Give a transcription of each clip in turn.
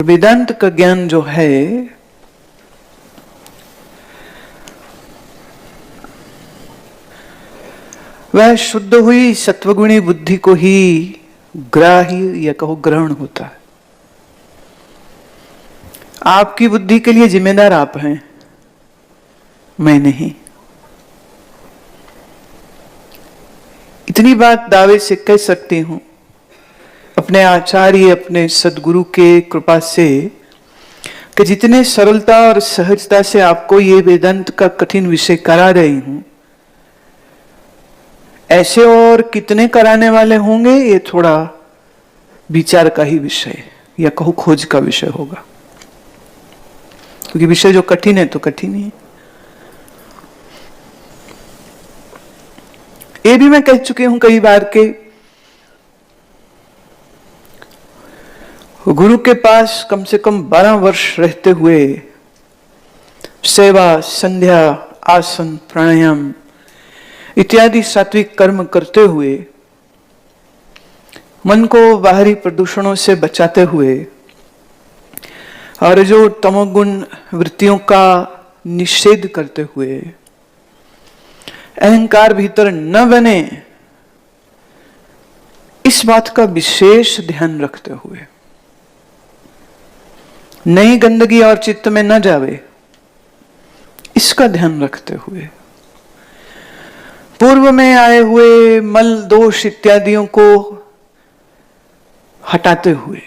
वेदांत का ज्ञान जो है वह शुद्ध हुई सत्वगुणी बुद्धि को ही ग्राह्य या कहो ग्रहण होता है। आपकी बुद्धि के लिए जिम्मेदार आप हैं, मैं नहीं। इतनी बात दावे से कह सकती हूं अपने आचार्य अपने सदगुरु के कृपा से कि जितने सरलता और सहजता से आपको ये वेदांत का कठिन विषय करा रही हूं, ऐसे और कितने कराने वाले होंगे ये थोड़ा विचार का ही विषय या कहूं खोज का विषय होगा, क्योंकि विषय जो कठिन है तो कठिन ही है। ये भी मैं कह चुकी हूं कई बार के गुरु के पास कम से कम 12 वर्ष रहते हुए सेवा, संध्या, आसन, प्राणायाम इत्यादि सात्विक कर्म करते हुए, मन को बाहरी प्रदूषणों से बचाते हुए और जो तमोगुण वृत्तियों का निषेध करते हुए, अहंकार भीतर न बने इस बात का विशेष ध्यान रखते हुए, नई गंदगी और चित्त में न जावे इसका ध्यान रखते हुए, पूर्व में आए हुए मल दोष इत्यादियों को हटाते हुए,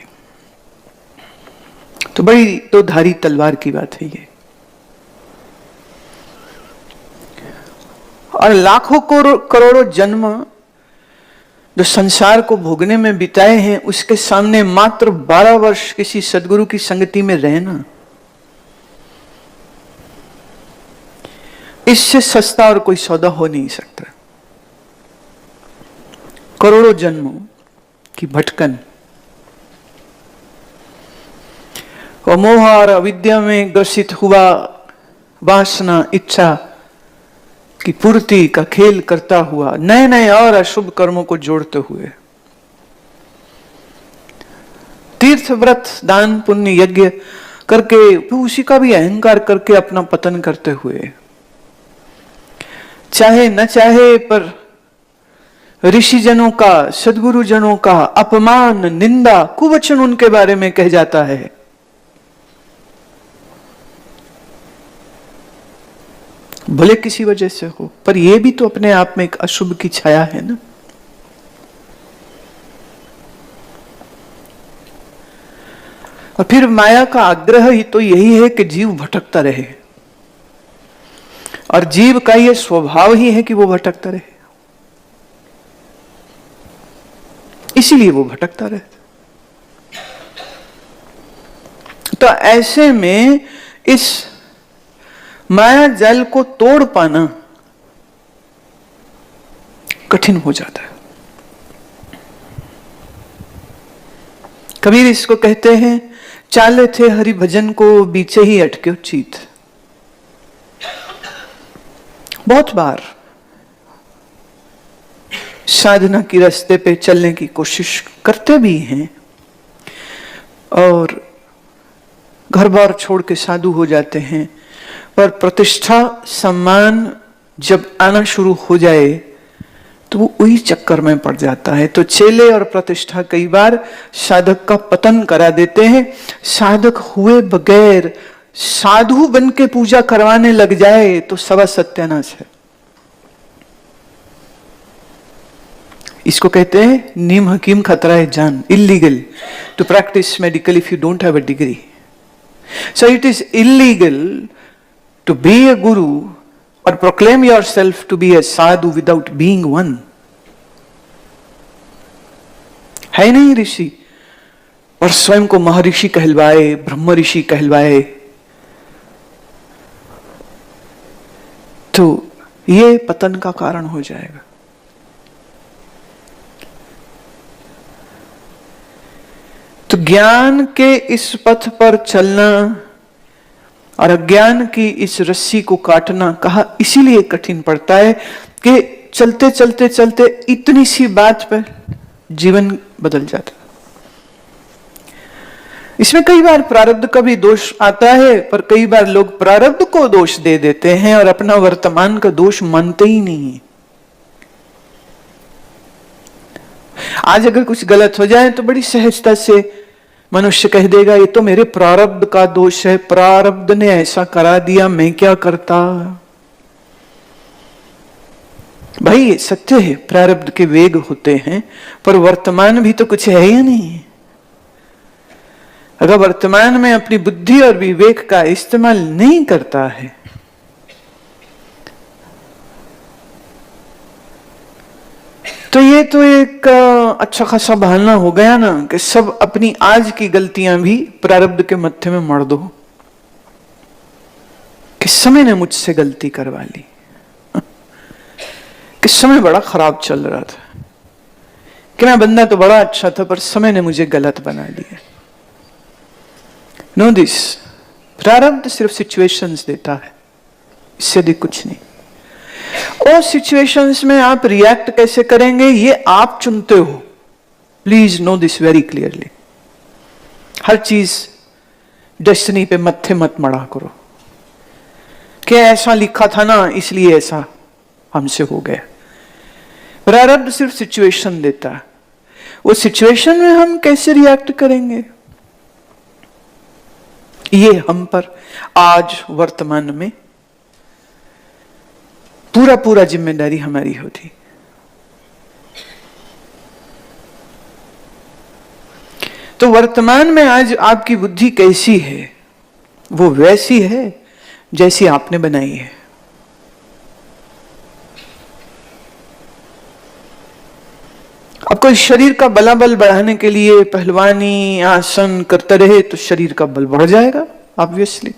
तो बड़ी तो धारी तलवार की बात है ये। और लाखों करोड़ों जन्म जो संसार को भोगने में बिताए हैं, उसके सामने मात्र 12 वर्ष किसी सदगुरु की संगति में रहना, इससे सस्ता और कोई सौदा हो नहीं सकता। करोड़ों जन्मों की भटकन और मोह और अविद्या में ग्रसित हुआ वासना इच्छा की पूर्ति का खेल करता हुआ, नए नए और अशुभ कर्मों को जोड़ते हुए, तीर्थ व्रत दान पुण्य यज्ञ करके उसी का भी अहंकार करके अपना पतन करते हुए, चाहे न चाहे पर ऋषि जनों का, सदगुरु जनों का अपमान, निंदा, कुवचन उनके बारे में कह जाता है। भले किसी वजह से हो, पर यह भी तो अपने आप में एक अशुभ की छाया है ना। और फिर माया का आग्रह ही तो यही है कि जीव भटकता रहे, और जीव का यह स्वभाव ही है कि वो भटकता रहे, इसीलिए वो भटकता रहे। तो ऐसे में इस माया जाल को तोड़ पाना कठिन हो जाता है। कबीर इसको कहते हैं, चाले थे हरि भजन को बीचे ही अटके चीत। बहुत बार साधना की रास्ते पे चलने की कोशिश करते भी हैं और घर बार छोड़ के साधु हो जाते हैं, पर प्रतिष्ठा सम्मान जब आना शुरू हो जाए तो वो वही चक्कर में पड़ जाता है। तो चेले और प्रतिष्ठा कई बार साधक का पतन करा देते हैं। साधक हुए बगैर साधु बन के पूजा करवाने लग जाए तो सवा सत्यानाश है। इसको कहते हैं नीम हकीम खतरा है जान। Illegal to practice medical if you don't have a degree. So it is illegal to be a guru or proclaim yourself to be a sadhu without being one. है नहीं ऋषि और स्वयं को महर्षि कहलवाए, ब्रह्म ऋषि कहलवाए, तो ये पतन का कारण हो जाएगा। तो ज्ञान के इस पथ पर चलना और अज्ञान की इस रस्सी को काटना कहा इसीलिए कठिन पड़ता है कि चलते चलते चलते इतनी सी बात पर जीवन बदल जाता। इसमें कई बार प्रारब्ध का भी दोष आता है, पर कई बार लोग प्रारब्ध को दोष दे देते हैं और अपना वर्तमान का दोष मानते ही नहीं। आज अगर कुछ गलत हो जाए तो बड़ी सहजता से मनुष्य कह देगा ये तो मेरे प्रारब्ध का दोष है, प्रारब्ध ने ऐसा करा दिया, मैं क्या करता। भाई ये सत्य है, प्रारब्ध के वेग होते हैं, पर वर्तमान भी तो कुछ है या नहीं। अगर वर्तमान में अपनी बुद्धि और विवेक का इस्तेमाल नहीं करता है तो ये तो एक अच्छा खासा बहाना हो गया ना कि सब अपनी आज की गलतियां भी प्रारब्ध के मत्थे में मर दो कि समय ने मुझसे गलती करवा ली, कि समय बड़ा खराब चल रहा था, कि मैं बंदा तो बड़ा अच्छा था पर समय ने मुझे गलत बना दिया। नो दिस, प्रारब्ध सिर्फ सिचुएशंस देता है, इससे अधिक कुछ नहीं। और सिचुएशंस में आप रिएक्ट कैसे करेंगे ये आप चुनते हो। Please know this very clearly. हर चीज डेस्टिनी पे मत्थे मत मड़ा करो कि ऐसा लिखा था ना इसलिए ऐसा हमसे हो गया। प्रारब्ध सिर्फ सिचुएशन देता है, वो सिचुएशन में हम कैसे रिएक्ट करेंगे ये हम पर आज वर्तमान में पूरा पूरा जिम्मेदारी हमारी होती। तो वर्तमान में आज आपकी बुद्धि कैसी है, वो वैसी है जैसी आपने बनाई है। अब कोई शरीर का बलाबल बढ़ाने के लिए पहलवानी आसन करते रहे तो शरीर का बल बढ़ जाएगा ऑब्वियसली।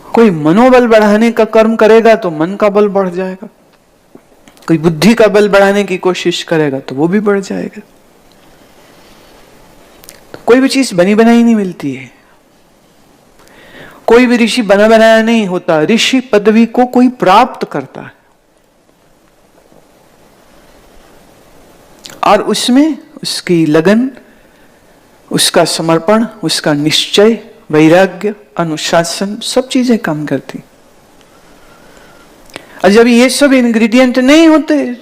कोई मनोबल बढ़ाने का कर्म करेगा तो मन का बल बढ़ जाएगा। कोई बुद्धि का बल बढ़ाने की कोशिश करेगा तो वो भी बढ़ जाएगा। तो कोई भी चीज बनी बनाई नहीं मिलती है। कोई भी ऋषि बना बनाया नहीं होता। ऋषि पदवी को कोई प्राप्त करता है और उसमें उसकी लगन, उसका समर्पण, उसका निश्चय, वैराग्य, अनुशासन, सब चीजें काम करती। और जब ये सब इंग्रेडिएंट नहीं होते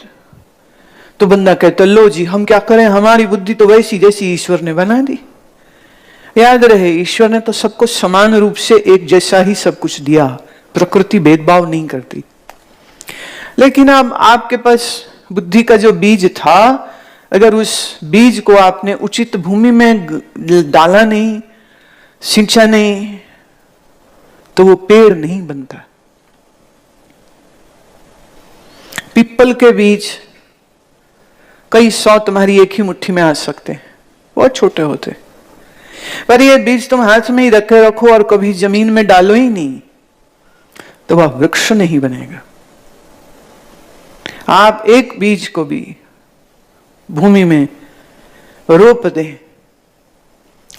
तो बंदा कहता लो जी हम क्या करें, हमारी बुद्धि तो वैसी जैसी ईश्वर ने बना दी। याद रहे ईश्वर ने तो सबको समान रूप से एक जैसा ही सब कुछ दिया, प्रकृति भेदभाव नहीं करती। लेकिन अब आपके पास बुद्धि का जो बीज था, अगर उस बीज को आपने उचित भूमि में डाला नहीं, सिंचा नहीं, तो वो पेड़ नहीं बनता। पीपल के बीज कई 100 तुम्हारी एक ही मुट्ठी में आ सकते हैं, बहुत छोटे होते, पर ये बीज तुम हाथ में ही रखे रखो और कभी जमीन में डालो ही नहीं तो वह वृक्ष नहीं बनेगा। आप एक बीज को भी भूमि में रोप दें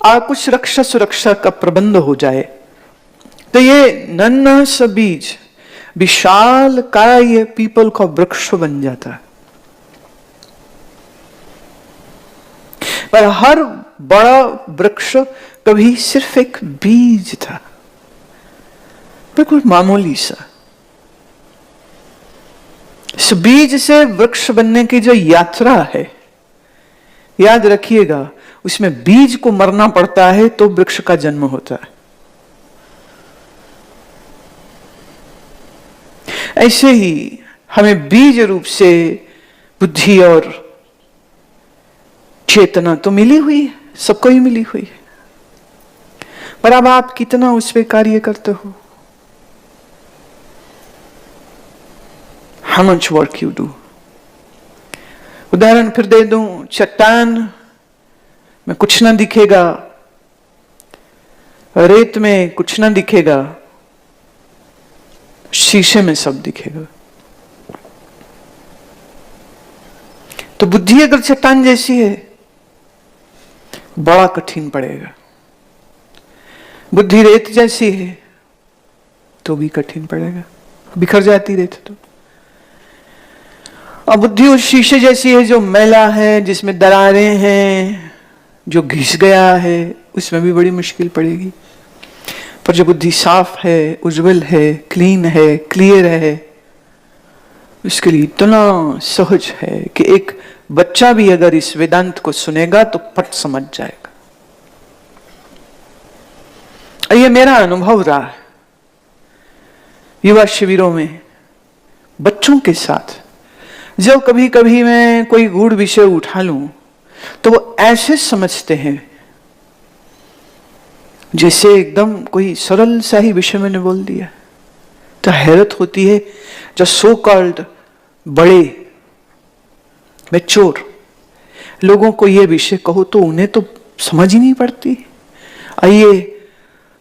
और कुछ रक्षा सुरक्षा का प्रबंध हो जाए तो ये नन्हा सा बीज विशाल काय पीपल का वृक्ष बन जाता है। पर हर बड़ा वृक्ष कभी सिर्फ एक बीज था, बिल्कुल मामूली सा। इस बीज से वृक्ष बनने की जो यात्रा है, याद रखिएगा, उसमें बीज को मरना पड़ता है तो वृक्ष का जन्म होता है। ऐसे ही हमें बीज रूप से बुद्धि और चेतना तो मिली हुई है, सबको ही मिली हुई है, पर अब आप कितना उस पर कार्य करते हो? How much work you do? उदाहरण फिर दे दूं, चट्टान में कुछ ना दिखेगा, रेत में कुछ ना दिखेगा, शीशे में सब दिखेगा। तो बुद्धि अगर चट्टान जैसी है बड़ा कठिन पड़ेगा, बुद्धि रेत जैसी है तो भी कठिन पड़ेगा, बिखर जाती रेत तो। और बुद्धि उस शीशे जैसी है जो मैला है, जिसमें दरारें हैं, जो घिस गया है उसमें भी बड़ी मुश्किल पड़ेगी। पर जो बुद्धि साफ है, उज्जवल है, क्लीन है, क्लियर है, उसके लिए इतना सहज है कि एक बच्चा भी अगर इस वेदांत को सुनेगा तो पट समझ जाएगा। ये मेरा अनुभव रहा है युवा शिविरों में बच्चों के साथ। जब कभी कभी मैं कोई गूढ़ विषय उठा लूं तो वो ऐसे समझते हैं जैसे एकदम कोई सरल सा ही विषय मैंने बोल दिया। तो हैरत होती है, जो सो कॉल्ड बड़े मैच्योर लोगों को ये विषय कहो तो उन्हें तो समझ ही नहीं पड़ती। आइए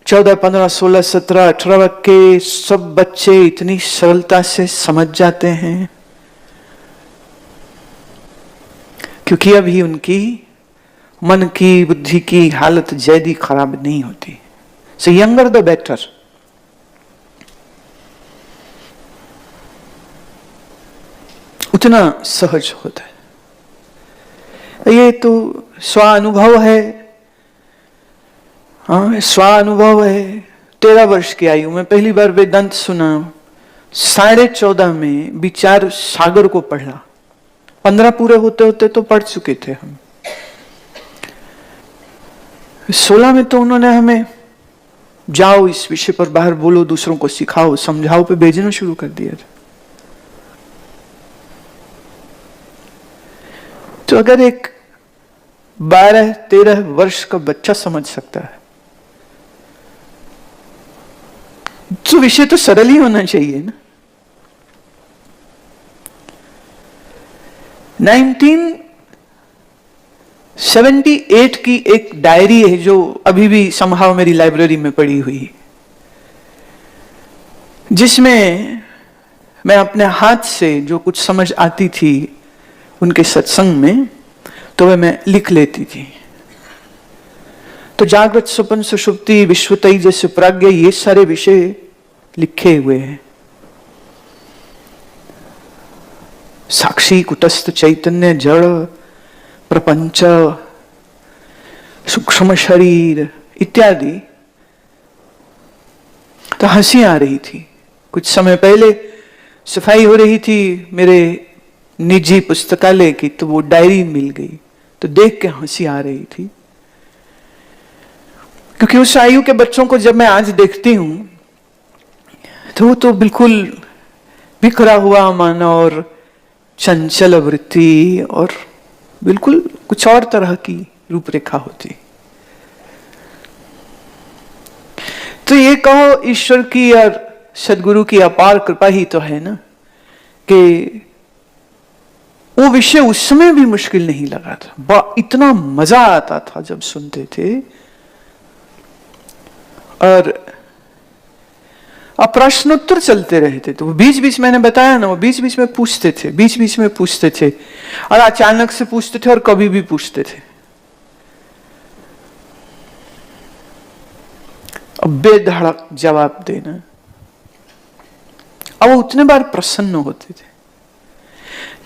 14, 15, 16, 17, 18 के सब बच्चे इतनी सरलता से समझ जाते हैं क्योंकि अभी उनकी मन की, बुद्धि की हालत ज्यादा खराब नहीं होती। सो यंगर द बेटर। उतना सहज होता है। ये तो स्वानुभव है। हाँ, स्वानुभव है। 13 वर्ष की आयु में पहली बार वेदांत सुना, 14.5 में विचार सागर को पढ़ा। 15 पूरे होते होते तो पढ़ चुके थे हम। 16 में तो उन्होंने हमें जाओ इस विषय पर बाहर बोलो, दूसरों को सिखाओ, समझाओ पे भेजना शुरू कर दिया था। तो अगर एक 12-13 वर्ष का बच्चा समझ सकता है तो विषय तो सरल ही होना चाहिए ना। 1978 की एक डायरी है जो अभी भी समहाउ मेरी लाइब्रेरी में पड़ी हुई है, जिसमें मैं अपने हाथ से जो कुछ समझ आती थी उनके सत्संग में तो वह मैं लिख लेती थी। तो जागृत, स्वप्न, सुषुप्ति, विश्वतई जैसे प्राज्ञ, ये सारे विषय लिखे हुए हैं। साक्षी, कुटस्थ, चैतन्य, जड़, प्रपंच, सूक्ष्म शरीर इत्यादि। तो हंसी आ रही थी। कुछ समय पहले सफाई हो रही थी मेरे निजी पुस्तकालय की, तो वो डायरी मिल गई तो देख के हंसी आ रही थी, क्योंकि उस आयु के बच्चों को जब मैं आज देखती हूं तो वो तो बिल्कुल बिखरा हुआ मन और चंचल वृत्ति और बिल्कुल कुछ और तरह की रूपरेखा होती। तो ये कहो ईश्वर की और सदगुरु की अपार कृपा ही तो है ना कि वो विषय उस समय भी मुश्किल नहीं लगा था। इतना मजा आता था जब सुनते थे। और अब प्रश्नोत्तर चलते रहते थे। वो बीच बीच मैंने बताया ना, वो बीच बीच में पूछते थे, बीच बीच में पूछते थे, और अचानक से पूछते थे और कभी भी पूछते थे। अब बेधड़क जवाब देना। अब वो उतने बार प्रसन्न होते थे।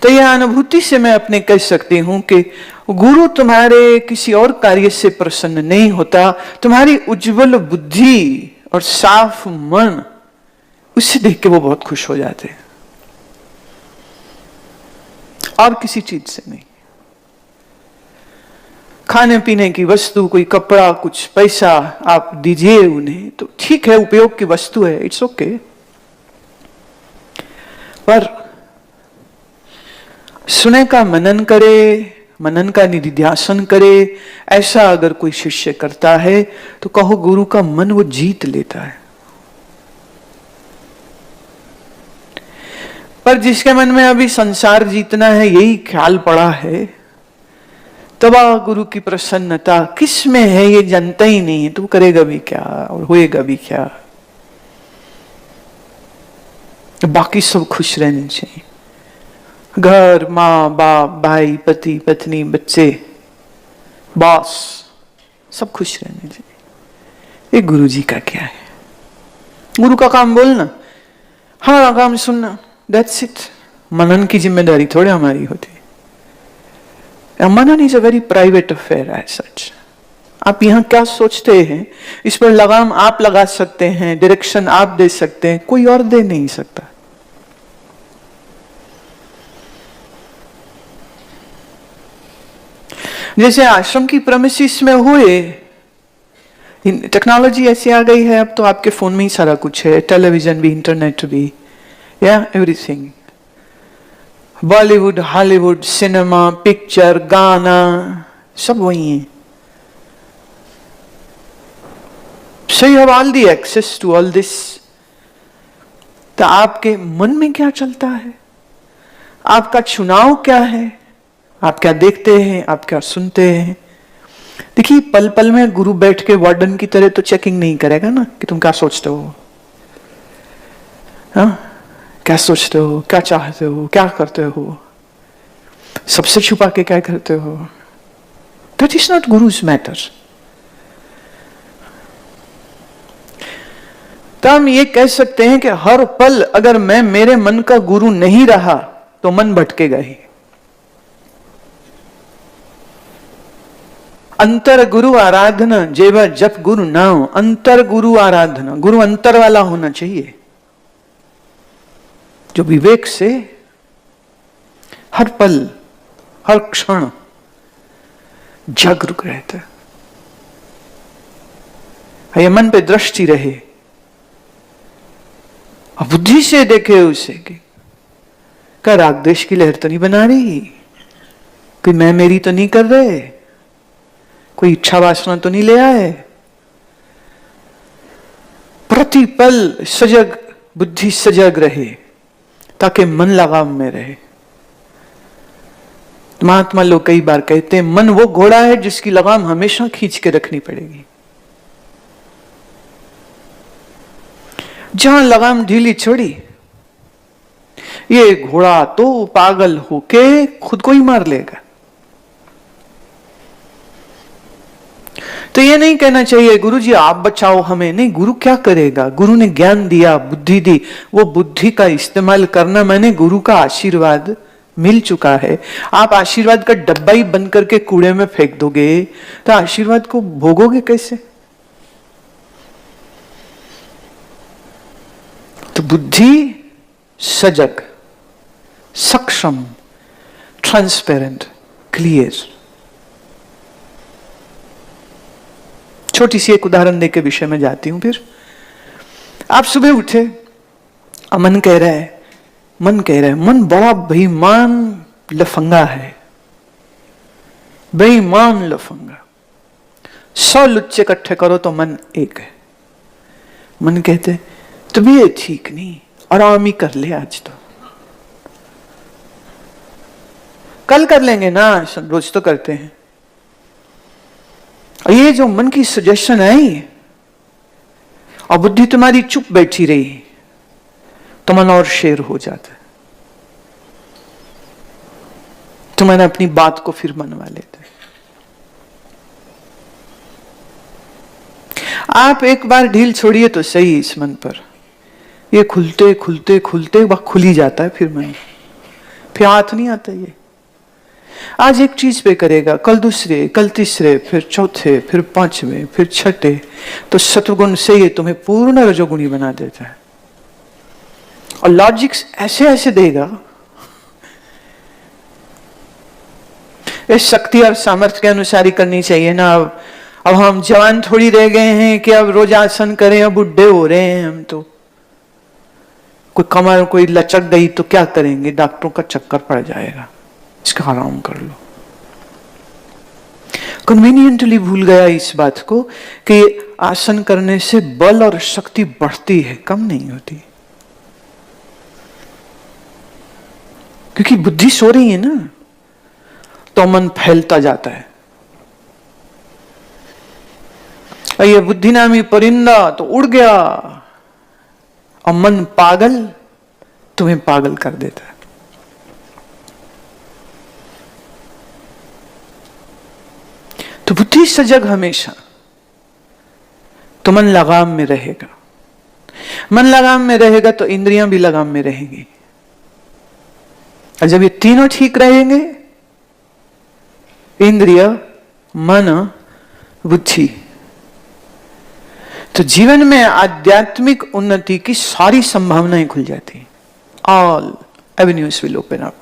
तो यह अनुभूति से मैं अपने कह सकती हूं कि गुरु तुम्हारे किसी और कार्य से प्रसन्न नहीं होता, तुम्हारी उज्जवल बुद्धि और साफ मन, उससे देख के वो बहुत खुश हो जाते हैं, और किसी चीज से नहीं। खाने पीने की वस्तु, कोई कपड़ा, कुछ पैसा आप दीजिए उन्हें तो ठीक है, उपयोग की वस्तु है, इट्स ओके। पर सुने का मनन करे, मनन का निधिध्यासन करे, ऐसा अगर कोई शिष्य करता है तो कहो गुरु का मन वो जीत लेता है। पर जिसके मन में अभी संसार जीतना है यही ख्याल पड़ा है, तब गुरु की प्रसन्नता किस में है ये जानता ही नहीं है, तो करेगा भी क्या और होएगा भी क्या। बाकी सब खुश रहने चाहिए, घर, माँ बाप, भाई, पति, पत्नी, बच्चे, बॉस, सब खुश रहने चाहिए। ये गुरु जी का क्या है? गुरु का काम बोलना, हमारा काम सुनना, दैट्स इट। मनन की जिम्मेदारी थोड़े हमारी होती। Manan is a very private affair as such. आप यहां क्या सोचते हैं इस पर लगाम आप लगा सकते हैं, डायरेक्शन आप दे सकते हैं, कोई और दे नहीं सकता। जैसे आश्रम की प्रेमिसिस में हुए, टेक्नोलॉजी ऐसी आ गई है, अब तो आपके फोन में ही सारा कुछ है, टेलीविजन भी, इंटरनेट भी, या everything. Bollywood, Hollywood, cinema, picture, गाना, सब वही है। So you have all the access to all this। तो आपके मन में क्या चलता है, आपका चुनाव क्या है, आप क्या देखते हैं, आप क्या सुनते हैं। देखिए, पल पल में गुरु बैठ के वार्डन की तरह तो चेकिंग नहीं करेगा ना कि तुम क्या सोचते हो, हाँ, क्या सोचते हो, क्या चाहते हो, क्या करते हो, सबसे छुपा के क्या करते हो। That is not guru's matter. तो हम ये कह सकते हैं कि हर पल अगर मैं मेरे मन का गुरु नहीं रहा तो मन भटकेगा ही। अंतर गुरु आराधना जेवा जप गुरु नाम। अंतर गुरु आराधना, गुरु अंतर वाला होना चाहिए, जो विवेक से हर पल हर क्षण जागरूक रहता है, ये मन पे दृष्टि रहे, बुद्धि से देखे उसे कि क्या राग देश की लहर तो नहीं बना रही, कोई मैं मेरी तो नहीं कर रहे, कोई इच्छा वासना तो नहीं ले आए। प्रतिपल सजग, बुद्धि सजग रहे ताकि मन लगाम में रहे। महात्मा लोग कई बार कहते हैं मन वो घोड़ा है जिसकी लगाम हमेशा खींच के रखनी पड़ेगी। जहां लगाम ढीली छोड़ी, ये घोड़ा तो पागल होके खुद को ही मार लेगा। तो ये नहीं कहना चाहिए गुरुजी आप बचाओ हमें, नहीं, गुरु क्या करेगा। गुरु ने ज्ञान दिया, बुद्धि दी, वो बुद्धि का इस्तेमाल करना मैंने गुरु का आशीर्वाद मिल चुका है। आप आशीर्वाद का डब्बा ही बंद करके कूड़े में फेंक दोगे तो आशीर्वाद को भोगोगे कैसे। तो बुद्धि सजग, सक्षम, ट्रांसपेरेंट, क्लियर। छोटी सी एक उदाहरण देके विषय में जाती हूं। फिर आप सुबह उठे, मन कह रहा है, मन बड़ा बेईमान लफंगा है, बेईमान लफंगा। 100 लुच्चे इकट्ठे करो तो मन एक है। मन कहते तबीयत ठीक नहीं, आराम ही कर ले आज तो, कल कर लेंगे ना, रोज तो करते हैं। और ये जो मन की सजेशन आई और बुद्धि तुम्हारी चुप बैठी रही तो मन और शेर हो जाता है, तो मैंने अपनी बात को फिर मनवा लेते। आप एक बार ढील छोड़िए तो सही इस मन पर, ये खुलते खुलते खुलते वह खुल ही जाता है फिर मन, फिर हाथ नहीं आता। ये आज एक चीज पे करेगा, कल दूसरे, कल तीसरे, फिर चौथे, फिर पांचवें, फिर छठे, तो सत्वगुण से ये तुम्हें पूर्ण रजोगुणी बना देता है। और लॉजिक्स ऐसे ऐसे देगा, इस शक्ति और सामर्थ्य के अनुसार ही करनी चाहिए ना। अब हम जवान थोड़ी रह गए हैं कि अब रोज आसन करें, अब बुढ़े हो रहे हैं हम तो। कोई कमर कोई लचक गई तो क्या करेंगे, डॉक्टरों का चक्कर पड़ जाएगा, इसका आराम कर लो। कन्वीनियंटली भूल गया इस बात को कि आसन करने से बल और शक्ति बढ़ती है, कम नहीं होती, क्योंकि बुद्धि सो रही है ना, तो मन फैलता जाता है। और ये बुद्धि नामी परिंदा तो उड़ गया और मन पागल तुम्हें पागल कर देता है। तो बुद्धि सजग हमेशा, तो मन लगाम में रहेगा। मन लगाम में रहेगा तो इंद्रियां भी लगाम में रहेंगी। और जब ये तीनों ठीक रहेंगे इंद्रिय, मन, बुद्धि। तो जीवन में आध्यात्मिक उन्नति की सारी संभावनाएं खुल जाती, all avenues will open up.